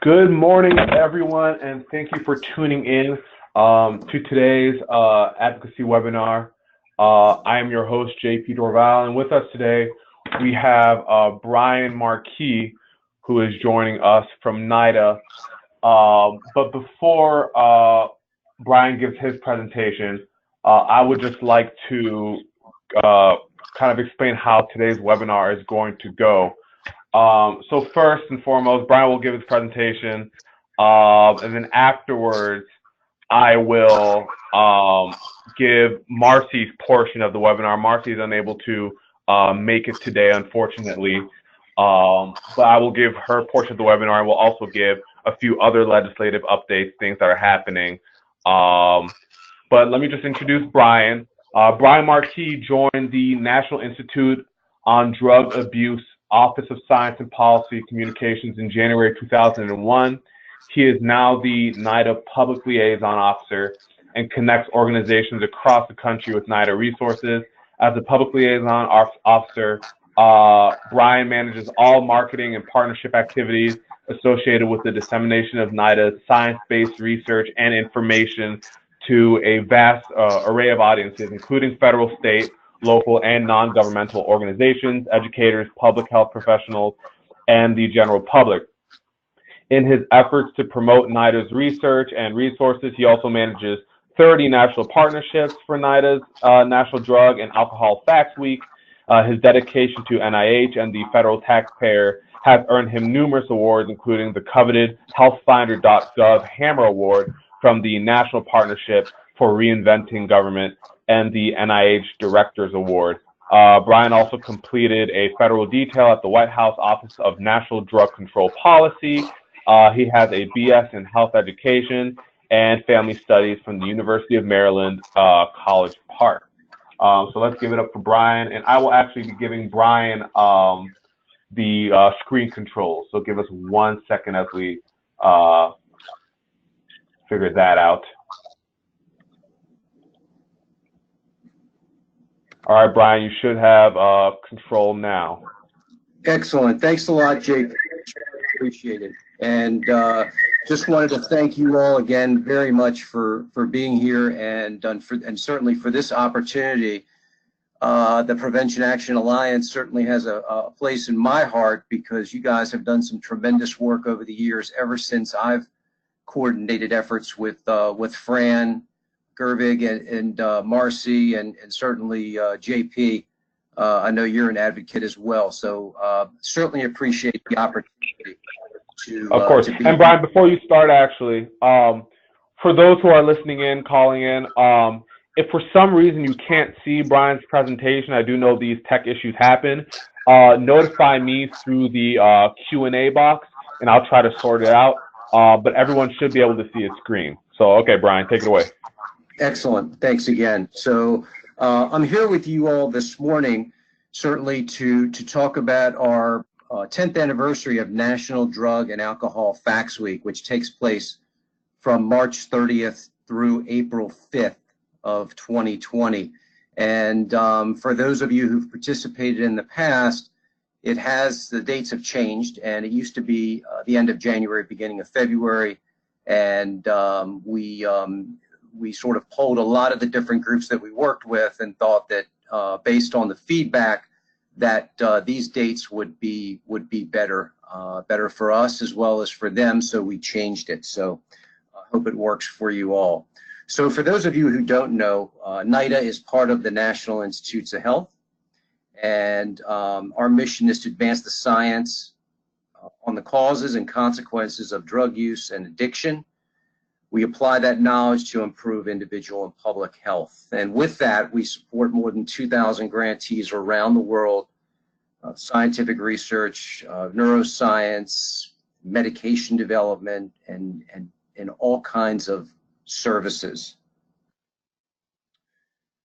Good morning, everyone, and thank you for tuning in to today's advocacy webinar. I am your host, JP Dorval, and with us today we have Brian Marquis, who is joining us from NIDA. But before Brian gives his presentation, I would just like to kind of explain how today's webinar is going to go. So first and foremost, Brian will give his presentation, and then afterwards, I will give Marcie's portion of the webinar. Marcie is unable to make it today, unfortunately, but I will give her portion of the webinar, and we'll also give a few other legislative updates, things that are happening. But let me just introduce Brian. Brian Marquis joined the National Institute on Drug Abuse Office of Science and Policy Communications in January 2001. He is now the NIDA Public Liaison Officer and connects organizations across the country with NIDA resources. As a Public Liaison Officer, Brian manages all marketing and partnership activities associated with the dissemination of NIDA's science-based research and information to a vast array of audiences, including federal, state, local, and non-governmental organizations, educators, public health professionals, and the general public. In his efforts to promote NIDA's research and resources, he also manages 30 national partnerships for NIDA's National Drug and Alcohol Facts Week. His dedication to NIH and the federal taxpayer has earned him numerous awards, including the coveted HealthFinder.gov Hammer Award from the National Partnership for Reinventing Government and the NIH Directors Award. Brian also completed a federal detail at the White House Office of National Drug Control Policy. He has a BS in Health Education and Family Studies from the University of Maryland, College Park. So let's give it up for Brian, and I will actually be giving Brian the screen controls. So give us 1 second as we figure that out. All right, Brian, you should have control now. Excellent. Thanks a lot, Jake. Appreciate it. And just wanted to thank you all again very much for being here and certainly for this opportunity. The Prevention Action Alliance certainly has a place in my heart because you guys have done some tremendous work over the years ever since I've coordinated efforts with Fran Gervig and Marcie and certainly JP. I know you're an advocate as well, so certainly appreciate the opportunity to. Of course. And Brian, before you start, actually, for those who are listening in, calling in, if for some reason you can't see Brian's presentation, I do know these tech issues happen. Notify me through the Q&A box, and I'll try to sort it out. But everyone should be able to see his screen. So, okay, Brian, take it away. Excellent. Thanks again. So I'm here with you all this morning, certainly to talk about our 10th anniversary of National Drug and Alcohol Facts Week, which takes place from March 30th through April 5th of 2020. And for those of you who've participated in the past, the dates have changed, and it used to be the end of January, beginning of February, and we sort of polled a lot of the different groups that we worked with and thought that based on the feedback that these dates would be better for us as well as for them, so we changed it. So I hope it works for you all. So for those of you who don't know, NIDA is part of the National Institutes of Health, and our mission is to advance the science on the causes and consequences of drug use and addiction. We apply that knowledge to improve individual and public health. And with that, we support more than 2,000 grantees around the world, scientific research, neuroscience, medication development, and all kinds of services.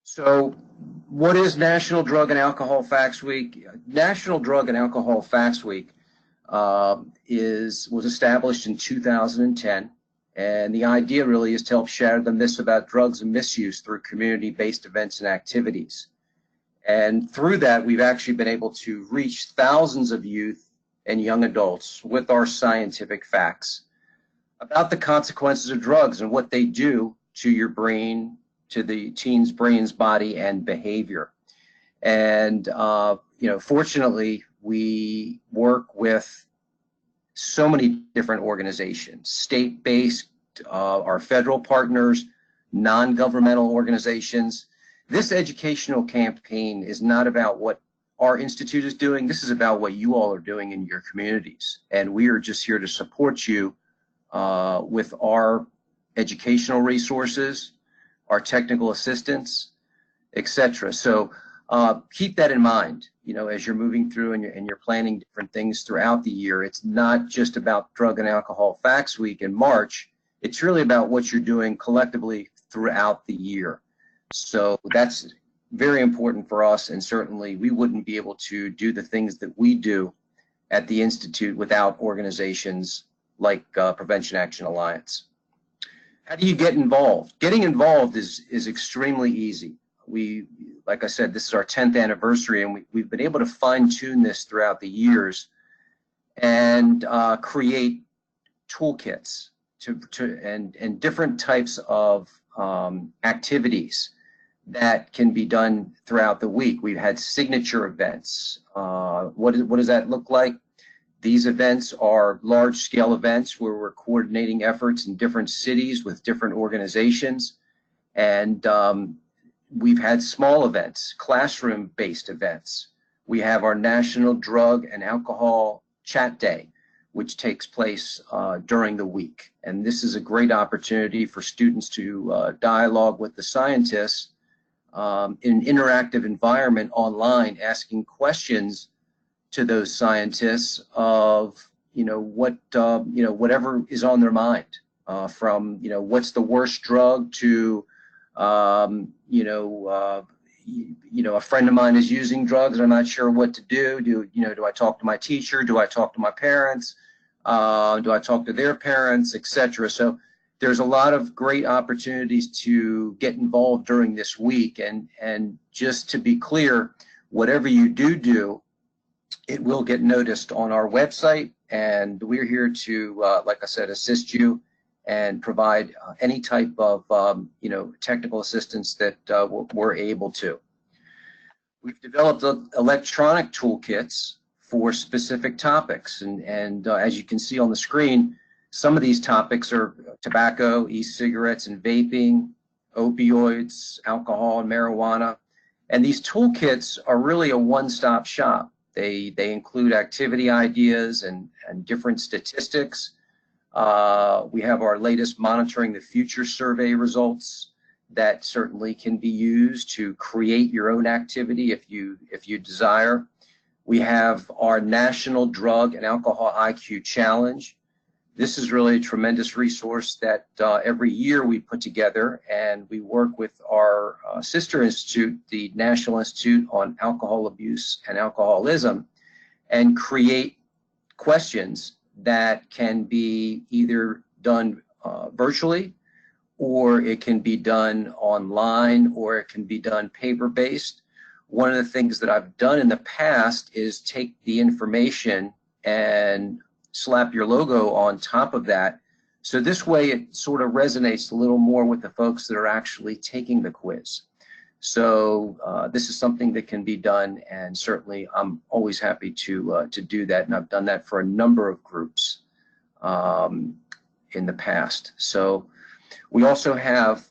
So what is National Drug and Alcohol Facts Week? National Drug and Alcohol Facts Week was established in 2010. And the idea really is to help shatter the myths about drugs and misuse through community-based events and activities. And through that, we've actually been able to reach thousands of youth and young adults with our scientific facts about the consequences of drugs and what they do to your brain, to the teen's brain's body and behavior. And, fortunately, we work with so many different organizations, state-based, our federal partners, non-governmental organizations. This educational campaign is not about what our institute is doing. This is about what you all are doing in your communities. And we are just here to support you with our educational resources, our technical assistance, etc. So keep that in mind, as you're moving through and you're planning different things throughout the year. It's not just about Drug and Alcohol Facts Week in March. It's really about what you're doing collectively throughout the year. So that's very important for us, and certainly we wouldn't be able to do the things that we do at the Institute without organizations like Prevention Action Alliance. How do you get involved? Getting involved is extremely easy. Like I said, this is our 10th anniversary, and we've been able to fine-tune this throughout the years and create toolkits and different types of activities that can be done throughout the week. We've had signature events. What does that look like? These events are large-scale events where we're coordinating efforts in different cities with different organizations. And we've had small events, classroom-based events. We have our National Drug and Alcohol Chat Day, which takes place during the week. And this is a great opportunity for students to dialogue with the scientists in an interactive environment online, asking questions to those scientists of, whatever is on their mind, from, what's the worst drug to, a friend of mine is using drugs and I'm not sure what to do. Do I talk to my teacher? Do I talk to my parents? Do I talk to their parents, etc.? So there's a lot of great opportunities to get involved during this week. And just to be clear, whatever you do, it will get noticed on our website. And we're here to, like I said, assist you and provide any type of, technical assistance that we're able to. We've developed electronic toolkits for specific topics. And as you can see on the screen, some of these topics are tobacco, e-cigarettes and vaping, opioids, alcohol and marijuana. And these toolkits are really a one-stop shop. They include activity ideas and different statistics. We have our latest Monitoring the Future survey results that certainly can be used to create your own activity if you desire. We have our National Drug and Alcohol IQ Challenge. This is really a tremendous resource that every year we put together, and we work with our sister institute, the National Institute on Alcohol Abuse and Alcoholism, and create questions that can be either done virtually, or it can be done online, or it can be done paper-based. One of the things that I've done in the past is take the information and slap your logo on top of that. So this way it sort of resonates a little more with the folks that are actually taking the quiz. So this is something that can be done, and certainly I'm always happy to do that, and I've done that for a number of groups in the past. So we also have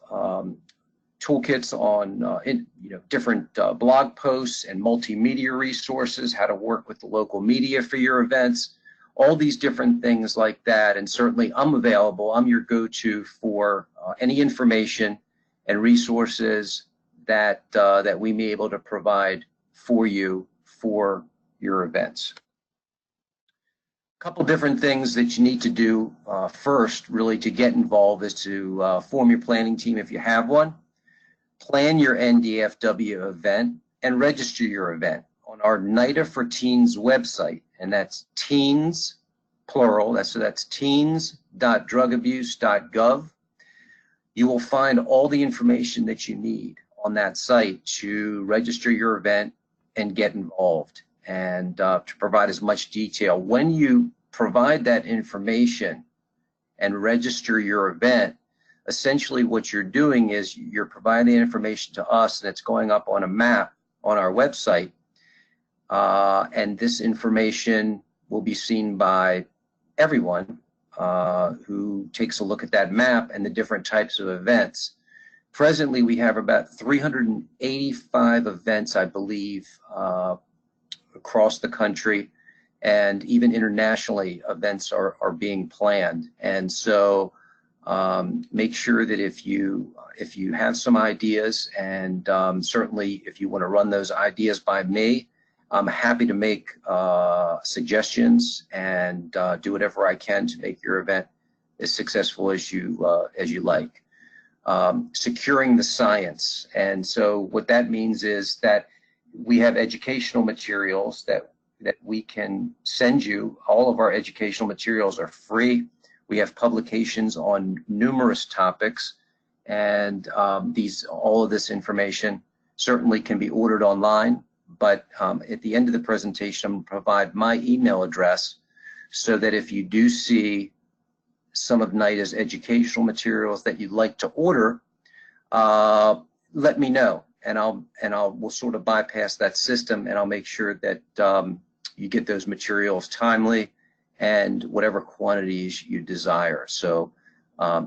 toolkits on different blog posts and multimedia resources, how to work with the local media for your events, all these different things like that. And certainly I'm available. I'm your go-to for any information and resources that we may be able to provide for you for your events. A couple different things that you need to do first, really, to get involved is to form your planning team if you have one. Plan your NDFW event and register your event on our NIDA for Teens website, and that's teens, plural, that's teens.drugabuse.gov. You will find all the information that you need on that site to register your event and get involved, and to provide as much detail. When you provide that information and register your event, essentially what you're doing is you're providing information to us, and it's going up on a map on our website, and this information will be seen by everyone who takes a look at that map and the different types of events. Presently, we have about 385 events, I believe, across the country, and even internationally, events are being planned. And so make sure that if you have some ideas, and certainly if you want to run those ideas by me, I'm happy to make suggestions and do whatever I can to make your event as successful as you like. Securing the science, and so what that means is that we have educational materials that we can send you. All of our educational materials are free. We have publications on numerous topics, and all of this information certainly can be ordered online. But at the end of the presentation, I'm going to provide my email address so that if you do see some of NIDA's educational materials that you'd like to order, let me know, and we'll sort of bypass that system, and I'll make sure that you get those materials timely and whatever quantities you desire. So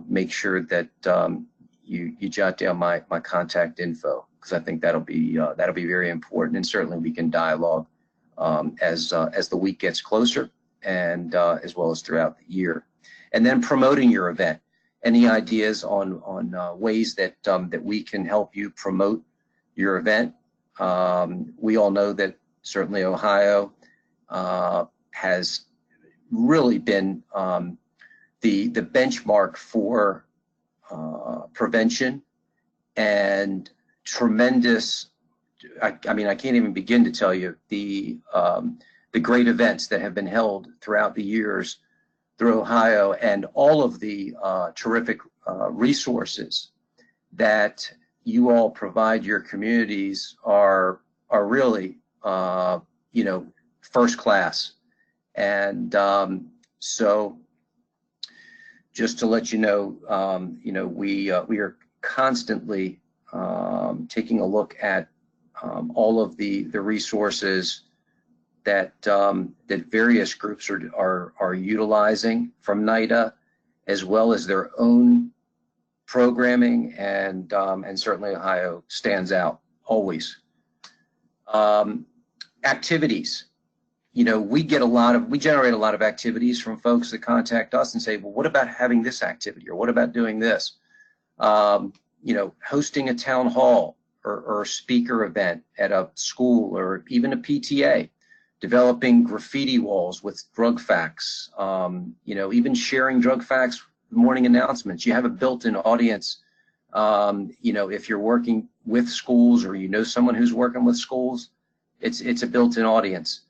make sure that you jot down my contact info, because I think that'll be very important, and certainly we can dialogue as the week gets closer, and as well as throughout the year. And then promoting your event. Any ideas on ways that we can help you promote your event? We all know that certainly Ohio has really been the benchmark for prevention, and tremendous. I mean, I can't even begin to tell you the great events that have been held throughout the years through Ohio, and all of the terrific resources that you all provide your communities are really first class. And so just to let you know, we are constantly taking a look at all of the resources that various groups are utilizing from NIDA, as well as their own programming, and certainly Ohio stands out always. Activities. We generate a lot of activities from folks that contact us and say, well, what about having this activity, or what about doing this? Hosting a town hall or speaker event at a school, or even a PTA. Developing graffiti walls with drug facts, even sharing drug facts, morning announcements. You have a built-in audience. If you're working with schools, or someone who's working with schools, it's a built-in audience.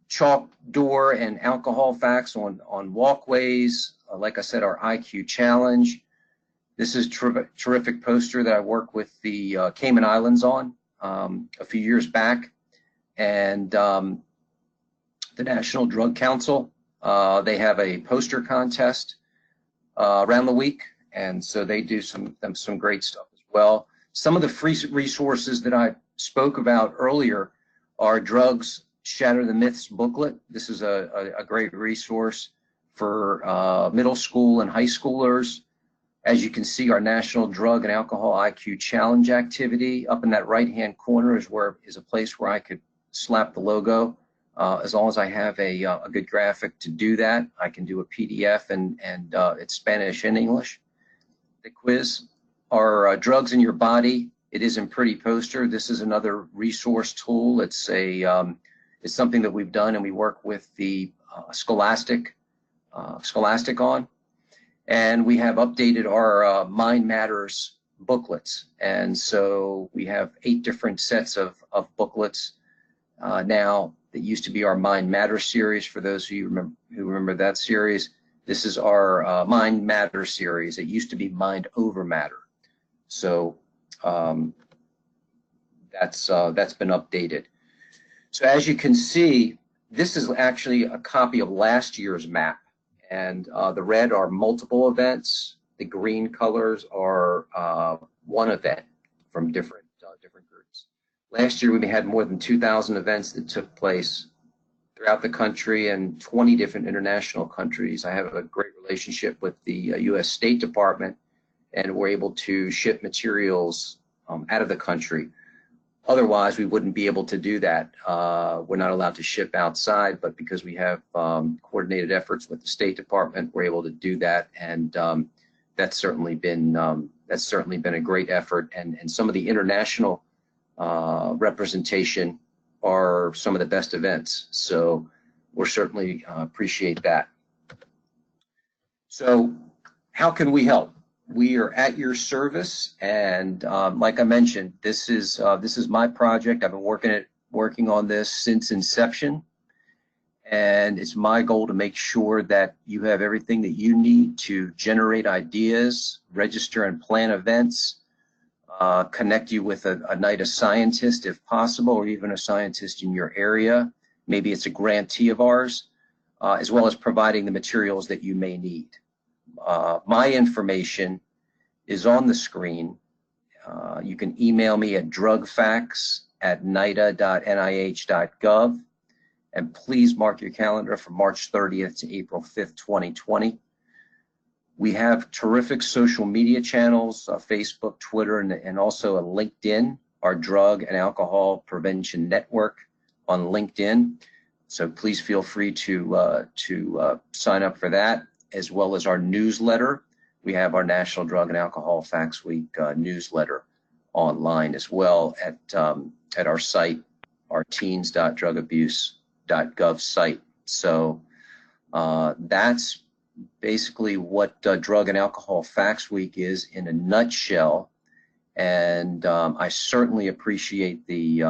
Chalk door and alcohol facts on walkways. Like I said, our IQ challenge. This is terrific poster that I worked with the Cayman Islands on a few years back. And the National Drug Council, they have a poster contest around the week, and so they do some great stuff as well. Some of the free resources that I spoke about earlier are Drugs Shatter the Myths booklet. This is a great resource for middle school and high schoolers. As you can see, our National Drug and Alcohol IQ Challenge activity up in that right-hand corner is a place where I could slap the logo. As long as I have a good graphic to do that, I can do a PDF, and it's Spanish and English. The quiz, our Drugs in Your Body. It is in pretty poster. This is another resource tool. It's something that we've done, and we work with the Scholastic on. And we have updated our Mind Matters booklets. And so we have 8 different sets of booklets now that used to be our Mind Matters series. For those of you who remember that series, this is our Mind Matters series. It used to be Mind Over Matter. So that's been updated. So as you can see, this is actually a copy of last year's map. And the red are multiple events. The green colors are one event from different groups. Last year, we had more than 2,000 events that took place throughout the country and 20 different international countries. I have a great relationship with the U.S. State Department, and we're able to ship materials out of the country. Otherwise, we wouldn't be able to do that. We're not allowed to ship outside, but because we have coordinated efforts with the State Department, we're able to do that, and that's certainly been a great effort. And some of the international representation are some of the best events, so we're certainly appreciate that. So, how can we help? We are at your service, and like I mentioned, this is my project. I've been working on this since inception, and it's my goal to make sure that you have everything that you need to generate ideas, register and plan events, connect you with a NIDA scientist if possible, or even a scientist in your area. Maybe it's a grantee of ours, as well as providing the materials that you may need. My information is on the screen. You can email me at drugfacts@nida.nih.gov, and please mark your calendar from March 30th to April 5th, 2020. We have terrific social media channels, Facebook, Twitter, and also a LinkedIn, our Drug and Alcohol Prevention Network on LinkedIn. So please feel free to sign up for that, as well as our newsletter. We have our National Drug and Alcohol Facts Week newsletter online as well at our site, our teens.drugabuse.gov site. So that's basically what Drug and Alcohol Facts Week is in a nutshell. And I certainly appreciate the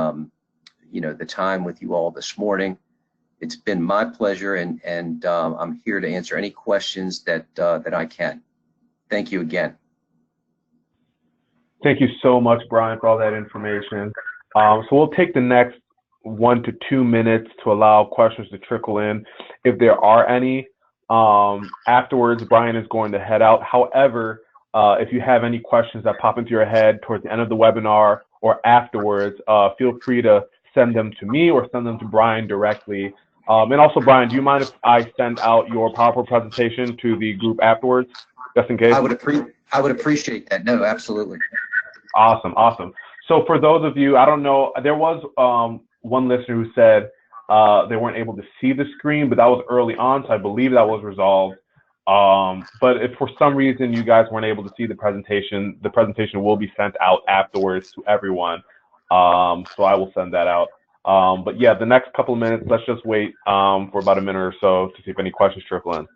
the time with you all this morning. It's been my pleasure, and I'm here to answer any questions that I can. Thank you again. Thank you so much, Brian, for all that information. So we'll take the next 1 to 2 minutes to allow questions to trickle in, if there are any. Afterwards, Brian is going to head out. However, if you have any questions that pop into your head towards the end of the webinar or afterwards, feel free to send them to me or send them to Brian directly. And also, Brian, do you mind if I send out your PowerPoint presentation to the group afterwards, just in case? I would appreciate that. No, absolutely. Awesome, awesome. So for those of you, I don't know, there was one listener who said they weren't able to see the screen, but that was early on, so I believe that was resolved. But if for some reason you guys weren't able to see the presentation will be sent out afterwards to everyone. So I will send that out. But yeah, the next couple of minutes, let's just wait for about a minute or so to see if any questions trickle in.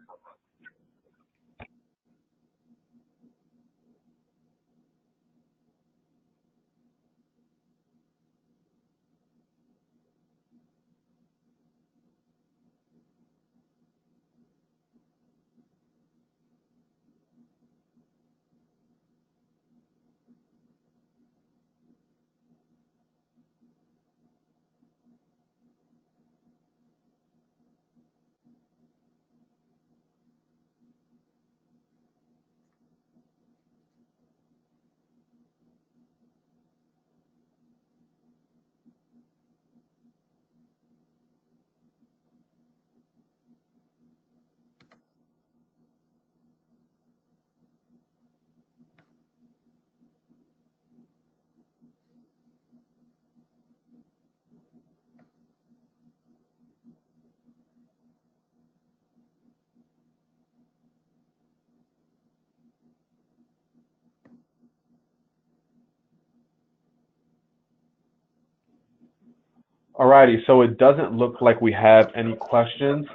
Alrighty, so it doesn't look like we have any questions.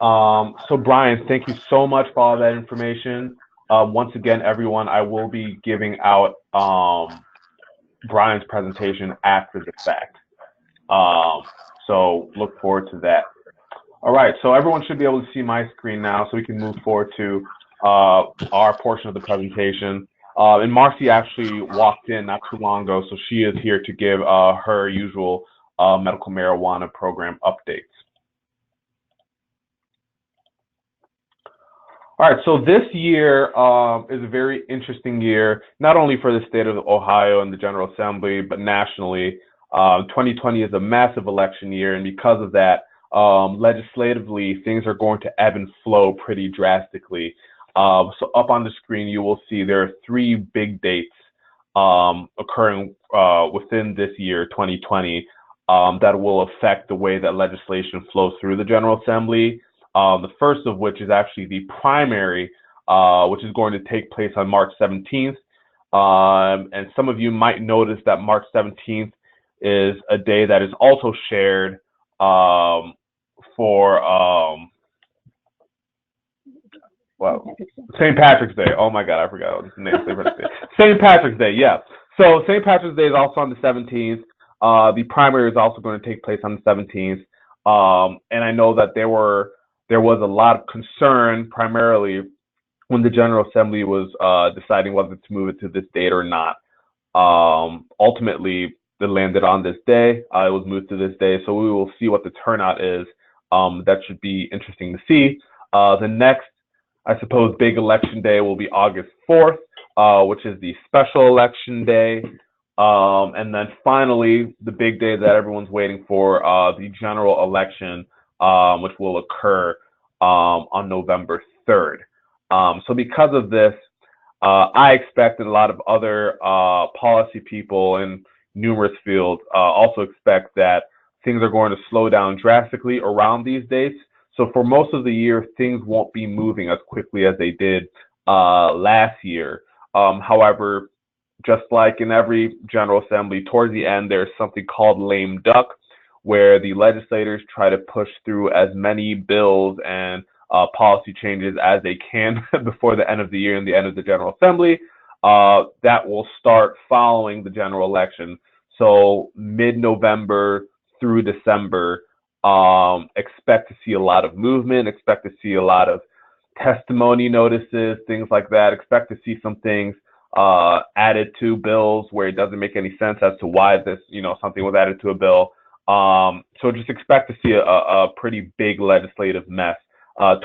So Brian, thank you so much for all that information. Once again, everyone, I will be giving out Brian's presentation after the fact. So look forward to that. All right, so everyone should be able to see my screen now, so we can move forward to our portion of the presentation. And Marcie actually walked in not too long ago, so she is here to give her usual medical marijuana program updates. All right, so this year is a very interesting year, not only for the state of Ohio and the General Assembly, but nationally. 2020 is a massive election year, and because of that, legislatively, things are going to ebb and flow pretty drastically. So up on the screen, you will see there are three big dates occurring within this year, 2020, that will affect the way that legislation flows through the General Assembly. The first of which is actually the primary, which is going to take place on March 17th. And some of you might notice that March 17th is a day that is also shared for St. Patrick's Day. Oh my God, I forgot what the name of St. Patrick's Day, yeah. So St. Patrick's Day is also on the 17th. The primary is also going to take place on the 17th. And I know that there was a lot of concern, primarily when the General Assembly was deciding whether to move it to this date or not. Ultimately, it landed on this day. It was moved to this day, so we will see what the turnout is. That should be interesting to see. The next, I suppose, big election day will be August 4th, which is the special election day. And then finally, the big day that everyone's waiting for, the general election, which will occur on November 3rd. So because of this, I expect that a lot of other policy people in numerous fields also expect that things are going to slow down drastically around these dates. So for most of the year, things won't be moving as quickly as they did last year. However, just like in every General Assembly, towards the end, there's something called lame duck, where the legislators try to push through as many bills and policy changes as they can before the end of the year and the end of the General Assembly. That will start following the general election. So mid-November through December, expect to see a lot of movement, expect to see a lot of testimony notices, things like that. Expect to see some things added to bills where it doesn't make any sense as to why this, something was added to a bill. So just expect to see a pretty big legislative mess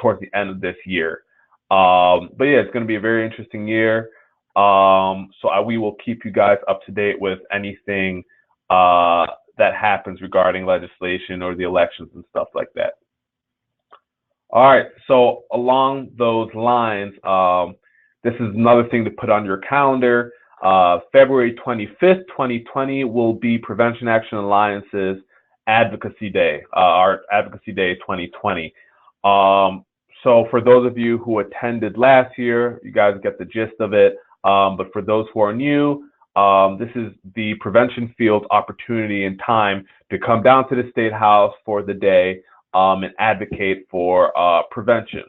towards the end of this year. But yeah, it's going to be a very interesting year. So we will keep you guys up to date with anything that happens regarding legislation or the elections and stuff like that. All right, so along those lines, this is another thing to put on your calendar. February 25th, 2020 will be Prevention Action Alliance's Advocacy Day, our Advocacy Day 2020. So for those of you who attended last year, you guys get the gist of it. But for those who are new, this is the prevention field's opportunity and time to come down to the State House for the day and advocate for prevention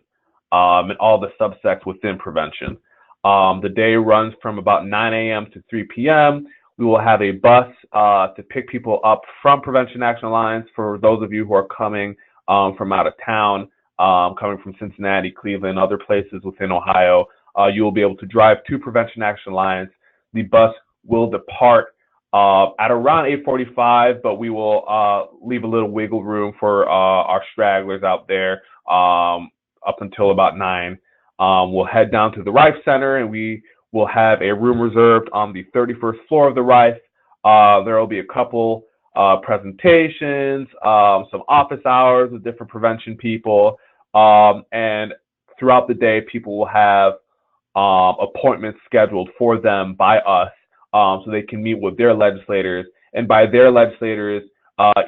and all the subsects within prevention. The day runs from about 9 a.m. to 3 p.m. We will have a bus to pick people up from Prevention Action Alliance for those of you who are coming from out of town, coming from Cincinnati, Cleveland, other places within Ohio. You will be able to drive to Prevention Action Alliance. The bus will depart at around 8:45, but we will leave a little wiggle room for our stragglers out there up until about 9. We'll head down to the Rife Center, and we will have a room reserved on the 31st floor of the Rife. There will be a couple presentations, some office hours with different prevention people, and throughout the day, people will have appointments scheduled for them by us so they can meet with their legislators. And by their legislators,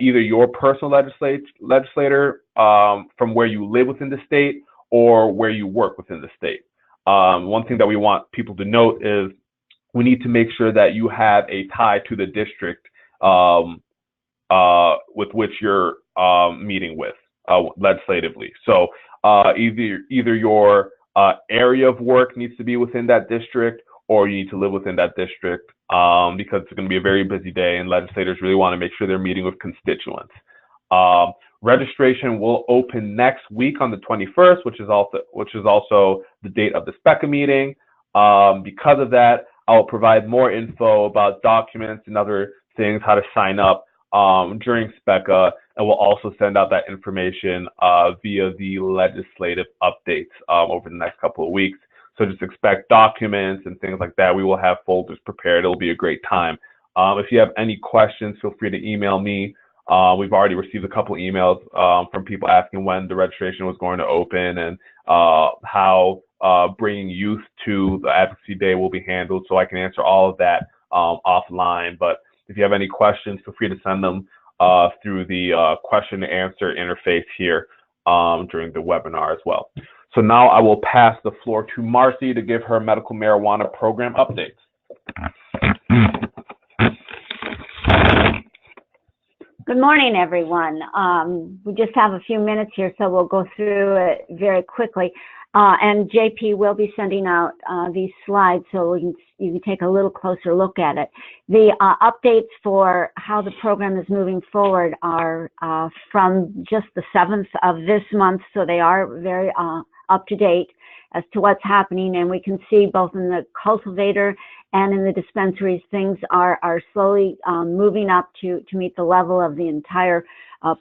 either your personal legislator from where you live within the state or where you work within the state. One thing that we want people to note is we need to make sure that you have a tie to the district with which you're meeting with legislatively. So either your area of work needs to be within that district, or you need to live within that district because it's going to be a very busy day, and legislators really want to make sure they're meeting with constituents. Registration will open next week on the 21st, which is also the date of the SPECA meeting. Because of that, I'll provide more info about documents and other things, how to sign up during SPECA, and we'll also send out that information via the legislative updates over the next couple of weeks. So just expect documents and things like that. We will have folders prepared. It'll be a great time. If you have any questions, feel free to email me. We've already received a couple emails from people asking when the registration was going to open and how bringing youth to the Advocacy Day will be handled. So I can answer all of that offline. But if you have any questions, feel free to send them through the question and answer interface here during the webinar as well. So now I will pass the floor to Marcie to give her medical marijuana program updates. Good morning, everyone. We just have a few minutes here, so we'll go through it very quickly. And JP will be sending out these slides so you can take a little closer look at it. The updates for how the program is moving forward are from just the 7th of this month, so they are very up to date as to what's happening, and we can see both in the cultivator and in the dispensaries, things are slowly moving up to meet the level of the entire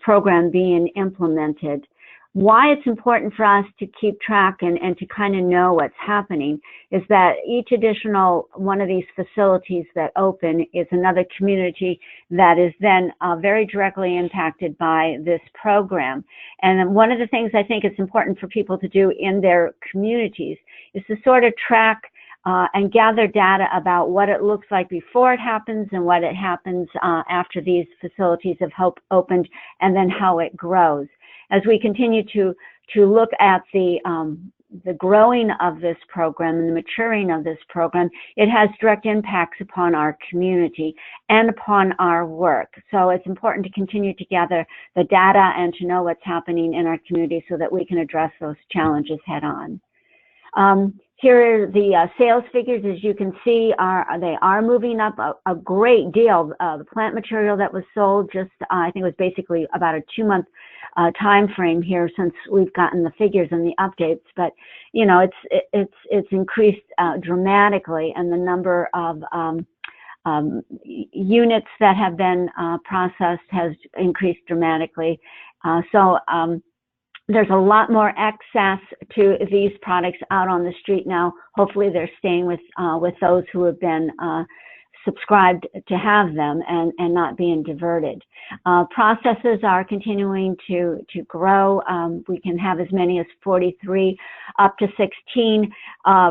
program being implemented. Why it's important for us to keep track and to kind of know what's happening is that each additional one of these facilities that open is another community that is then very directly impacted by this program. And one of the things I think it's important for people to do in their communities is to sort of track and gather data about what it looks like before it happens and what it happens after these facilities have opened, and then how it grows. As we continue to look at the growing of this program and the maturing of this program, it has direct impacts upon our community and upon our work. So it's important to continue to gather the data and to know what's happening in our community so that we can address those challenges head on. Here are the sales figures. As you can see, they are moving up a great deal. The plant material that was sold just, I think it was basically about a 2-month time frame here since we've gotten the figures and the updates, but you know, it's increased dramatically, and the number of units that have been processed has increased dramatically. There's a lot more access to these products out on the street now. Hopefully they're staying with those who have been subscribed to have them and not being diverted. Processes are continuing to grow. We can have as many as 43 up to 16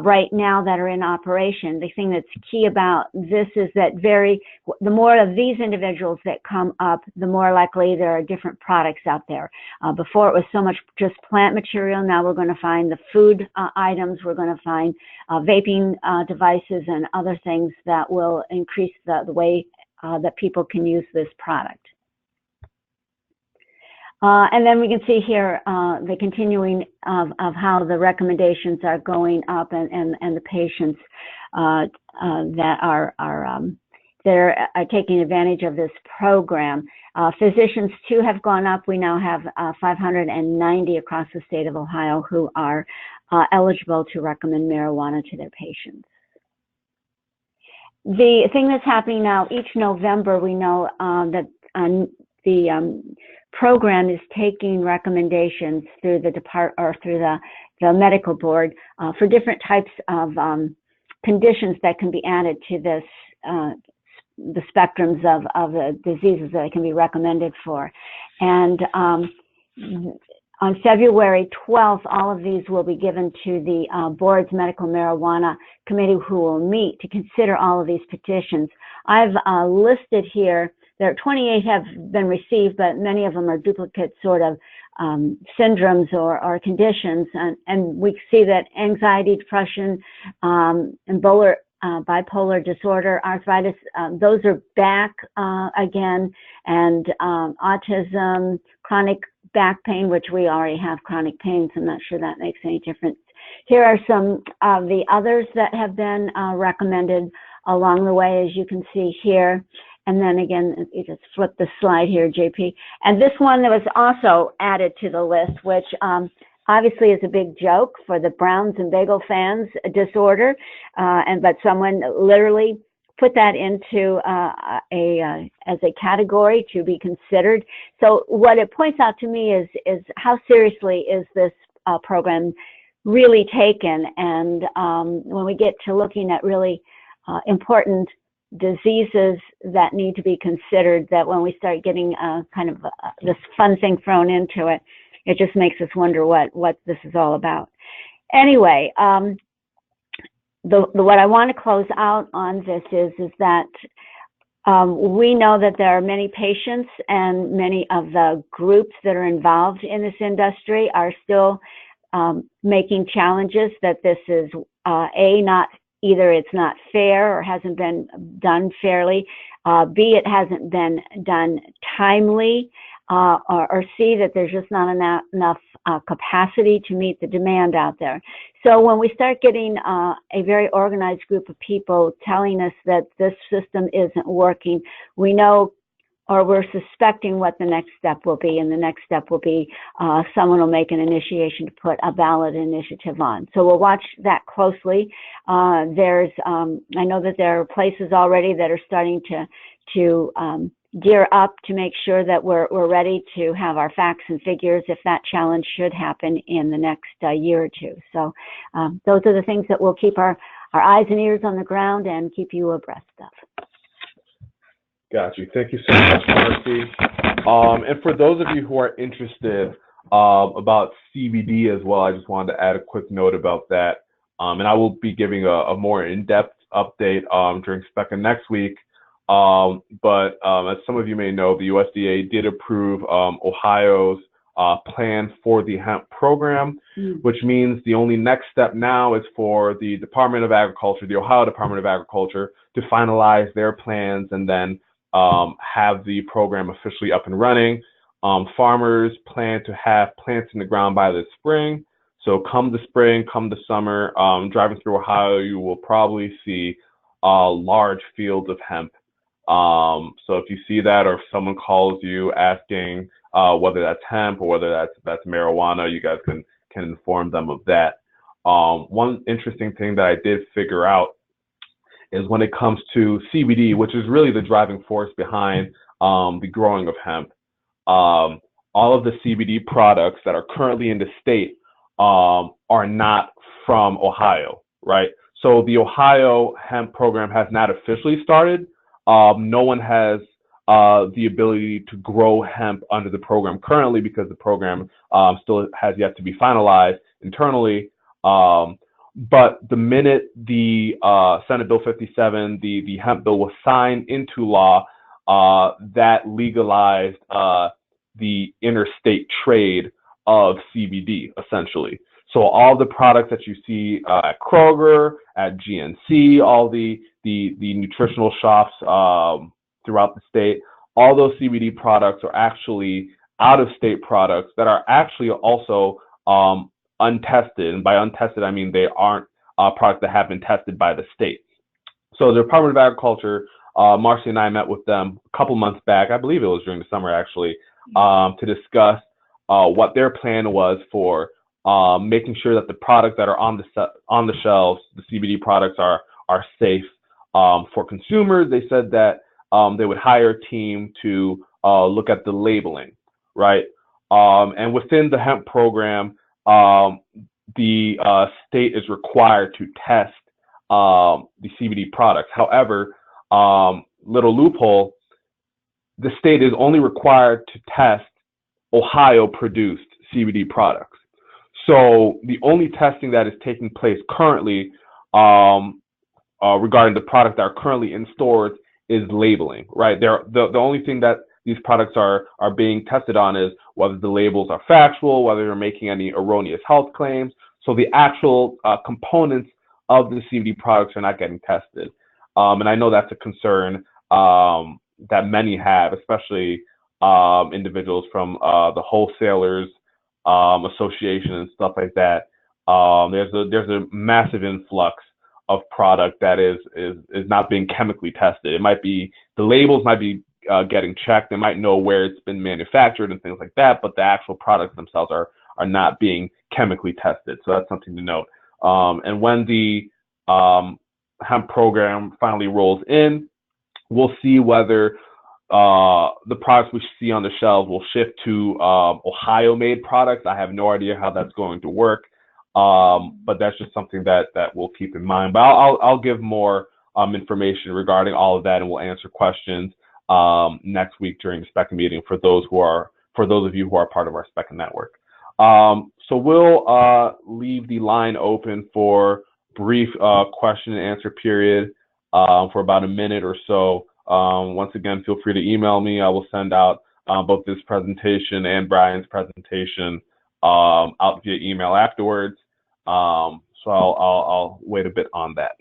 right now that are in operation. The thing that's key about this is that the more of these individuals that come up, the more likely there are different products out there. Before it was so much just plant material. Now we're going to find the food items. We're going to find vaping devices and other things that will increase the way that people can use this product. And then we can see here the continuing of how the recommendations are going up and the patients that are taking advantage of this program. Physicians too have gone up. We now have 590 across the state of Ohio who are eligible to recommend marijuana to their patients. The thing that's happening now, each November, we know that the program is taking recommendations through the medical board for different types of conditions that can be added to this, the spectrums of the diseases that it can be recommended for. And on February 12th, all of these will be given to the board's medical marijuana committee, who will meet to consider all of these petitions. I've listed here, there are 28 have been received, but many of them are duplicate sort of syndromes or conditions. And we see that anxiety, depression, and bipolar disorder, arthritis, those are back again, and autism, chronic back pain, which we already have chronic pain, so I'm not sure that makes any difference. Here are some of the others that have been recommended along the way, as you can see here. And then again, you just flip the slide here, JP. And this one that was also added to the list, which obviously is a big joke for the Browns and bagel fans disorder, but someone literally put that into as a category to be considered. So what it points out to me is how seriously is this program really taken, and when we get to looking at really important diseases that need to be considered, that when we start getting kind of this fun thing thrown into it, it just makes us wonder what this is all about. Anyway, what I want to close out on this is that we know that there are many patients, and many of the groups that are involved in this industry are still making challenges that this is not either it's not fair or hasn't been done fairly, B, it hasn't been done timely, or C, that there's just not enough capacity to meet the demand out there. So when we start getting a very organized group of people telling us that this system isn't working, we know, or we're suspecting, what the next step will be, and the next step will be someone will make an initiation to put a ballot initiative on. So we'll watch that closely. I know that there are places already that are starting to gear up to make sure that we're ready to have our facts and figures if that challenge should happen in the next year or two. So those are the things that we'll keep our eyes and ears on the ground and keep you abreast of. Got you. Thank you so much, Marcie. And for those of you who are interested about CBD as well, I just wanted to add a quick note about that. And I will be giving a more in-depth update during SPECA next week. But as some of you may know, the USDA did approve Ohio's plan for the hemp program, which means the only next step now is for the Department of Agriculture, the Ohio Department of Agriculture, to finalize their plans and then have the program officially up and running. Farmers plan to have plants in the ground by this spring. So come the spring, come the summer, driving through Ohio, you will probably see large fields of hemp. So if you see that, or if someone calls you asking whether that's hemp or whether that's marijuana, you guys can inform them of that. One interesting thing that I did figure out is when it comes to CBD, which is really the driving force behind the growing of hemp. All of the CBD products that are currently in the state are not from Ohio, right? So the Ohio hemp program has not officially started. No one has the ability to grow hemp under the program currently because the program still has yet to be finalized internally. But the minute the Senate Bill 57, the hemp bill, was signed into law, that legalized the interstate trade of CBD, essentially. So all the products that you see at Kroger, at GNC, all the nutritional shops throughout the state, all those CBD products are actually out-of-state products that are actually also untested. And by untested, I mean they aren't products that have been tested by the state. So the Department of Agriculture, Marcie and I met with them a couple months back, I believe it was during the summer actually, to discuss what their plan was for making sure that the products that are on the shelves, the CBD products, are safe for consumers. They said that they would hire a team to look at the labeling, right? And within the hemp program, the state is required to test the CBD products. However, little loophole, the state is only required to test Ohio-produced CBD products. So the only testing that is taking place currently regarding the products that are currently in stores is labeling, right? The only thing that these products are being tested on is whether the labels are factual, whether they're making any erroneous health claims. So the actual components of the CBD products are not getting tested. And I know that's a concern that many have, especially individuals from the wholesalers association and stuff like that. There's a massive influx of product that is not being chemically tested. It might be, the labels might be getting checked. They might know where it's been manufactured and things like that, but the actual products themselves are not being chemically tested. So that's something to note. And when the hemp program finally rolls in, we'll see whether the products we see on the shelves will shift to Ohio-made products. I have no idea how that's going to work, but that's just something that we'll keep in mind. But I'll give more information regarding all of that, and we'll answer questions next week during the SPECA meeting for those of you who are part of our SPECA network. So we'll leave the line open for brief question and answer period for about a minute or so. Once again, feel free to email me. I will send out both this presentation and Brian's presentation out via email afterwards. So I'll wait a bit on that.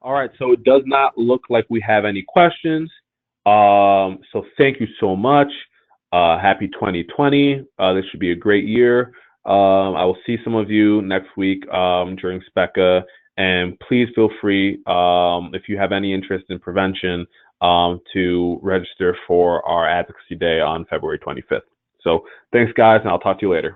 All right, so it does not look like we have any questions. So thank you so much. Happy 2020. This should be a great year. I will see some of you next week during SPECA. And please feel free, if you have any interest in prevention, to register for our Advocacy Day on February 25th. So thanks, guys, and I'll talk to you later.